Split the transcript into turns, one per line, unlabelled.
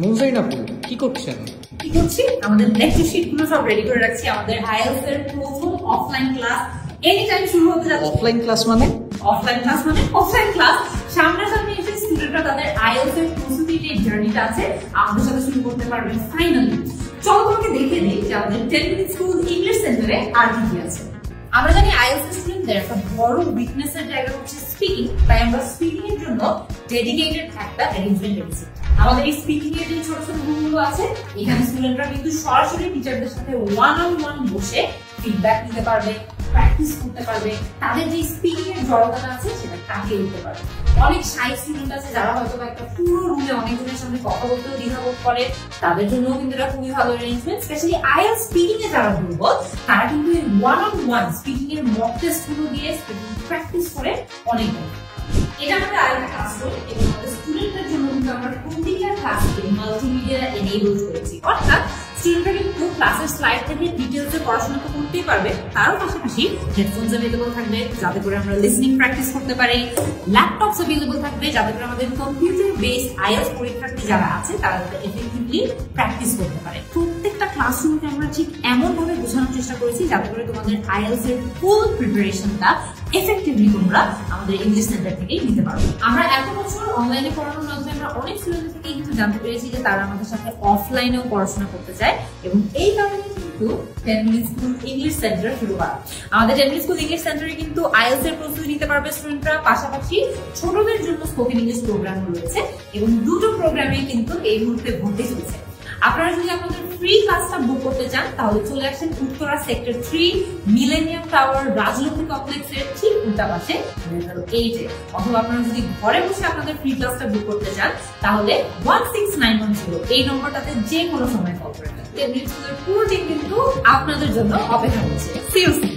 মুনজাইন আপু কি করছেন?
কি করছি? আমাদের লেকচার শিট গুলো সব রেডি করে রাখছি। আমাদের আইএলটিএস এর প্রথম অফলাইন ক্লাস এনি টাইম শুরু হতে যাচ্ছে।
অফলাইন ক্লাস মানে?
অফলাইন ক্লাস মানে অফলাইন ক্লাস। সামনাসামনি এসে স্টুডেন্টরা তাদের আইএলটিএস এর প্রস্তুতির যে জার্নিটা আছে আমাদের সাথে শুরু করতে পারবেন ফাইনালি। চলো তোমাকে দেখে দিই যে আমাদের 10 মিনিট স্কুল ইংলিশ সেন্টারে আর কি আছে। আমরা জানি আইএলটিএস স্টুডেন্টদের একটা বড় উইকনেসের জায়গা হচ্ছে স্পিকিং, তাই আমরা স্পিকিং এর জন্য ডেডিকেটেড একটা অ্যারেঞ্জমেন্ট রেখেছি। আমাদের এই স্পিকিং এর যে ছোট ছোট রুমগুলো আছে, এখানে স্টুডেন্টরা কিন্তু সরাসরি টিচারদের সাথে ওয়ান অন ওয়ান বসে ফিডব্যাক নিতে পারবে, প্র্যাকটিস করতে পারবে, তাদের যে স্পিকিং এর জড়তা আছে সেটা কাটিয়ে দিতে পারবে। অনেক শাই স্টুডেন্ট আছে যারা হয়তো একটা পুরো রুমে অনেকজনের সামনে কথা বলতেও দ্বিধাবোধ করে, তাদের জন্য কিন্তু এটা খুবই ভালো অ্যারেঞ্জমেন্ট। স্পেশালি আইএলটিএস স্পিকিং এ যারা দুর্বল তারা কিন্তু ওয়ান অন ওয়ান স্পিকিং এর মক টেস্ট গুলো দিয়ে স্পিকিং প্র্যাকটিস করে অনেক ভালো। এটা আমাদের আরেকটা ক্লাসরুম এবং আমাদের স্টুডেন্টদের জন্য কিন্তু আমরা প্রতিটা ক্লাসকে মাল্টিমিডিয়া এনেবল করেছি। অর্থাৎ স্টুডেন্টরা কিন্তু ক্লাসের স্লাইড থেকে ডিটেইলসে পড়াশোনা তো করতেই পারবে, তারও পাশাপাশি হেডফোনস অ্যাভেলেবল থাকবে যাতে করে আমরা লিসনিং প্র্যাকটিস করতে পারি, ল্যাপটপস অ্যাভেলেবল থাকবে যাতে করে আমাদের কম্পিউটার বেসড আইএলটিএস পরীক্ষার্থী যারা আছে তারা যাতে এফেক্টিভলি প্র্যাকটিস করতে পারে। প্রত্যেকটা ক্লাসরুমকে আমরা ঠিক এমন ভাবে বোঝানোর চেষ্টা করেছি যাতে করে তোমাদের আইএলটিএস এর ফুল প্রিপারেশনটা এফেক্টিভলি তোমরা আমাদের ইংলিশ সেন্টার থেকেই নিতে পারবে। আমরা এত বছর অনলাইনে পড়ানোর মাধ্যমে আমরা অনেক স্টুডেন্ট থেকে কিন্তু জানতে পেরেছি যে তারা আমাদের সাথে অফলাইনেও পড়াশোনা করতে চায় এবং এই কারণে কিন্তু 10 মিনিট স্কুল ইংলিশ সেন্টার শুরু করা। আমাদের 10 মিনিট স্কুল ইংলিশ সেন্টারে কিন্তু আইএলটিএস এর প্রস্তুতি নিতে পারবে স্টুডেন্টরা, পাশাপাশি ছোটদের জন্য স্পোকেন ইংলিশ প্রোগ্রাম রয়েছে এবং দুটো প্রোগ্রামে কিন্তু এই মুহূর্তে ভর্তি চলছে। আপনারা যদি আপনাদের ফ্রি ক্লাসটা বুক করতে চান তাহলে চলে আসেন Uttara sector 3 millennium tower Rajlakshmi কমপ্লেক্সের ঠিক উল্টা পাশে লেভেল 8 এ, অথবা আপনারা যদি ঘরে বসে আপনাদের ফ্রি ক্লাসটা বুক করতে চান তাহলে 16910 এই নম্বরটাতে যে কোনো সময় কল করবেন। 10 মিনিট স্কুলের পুরো টিম কিন্তু আপনাদের জন্য অপেক্ষা করছে। See you soon.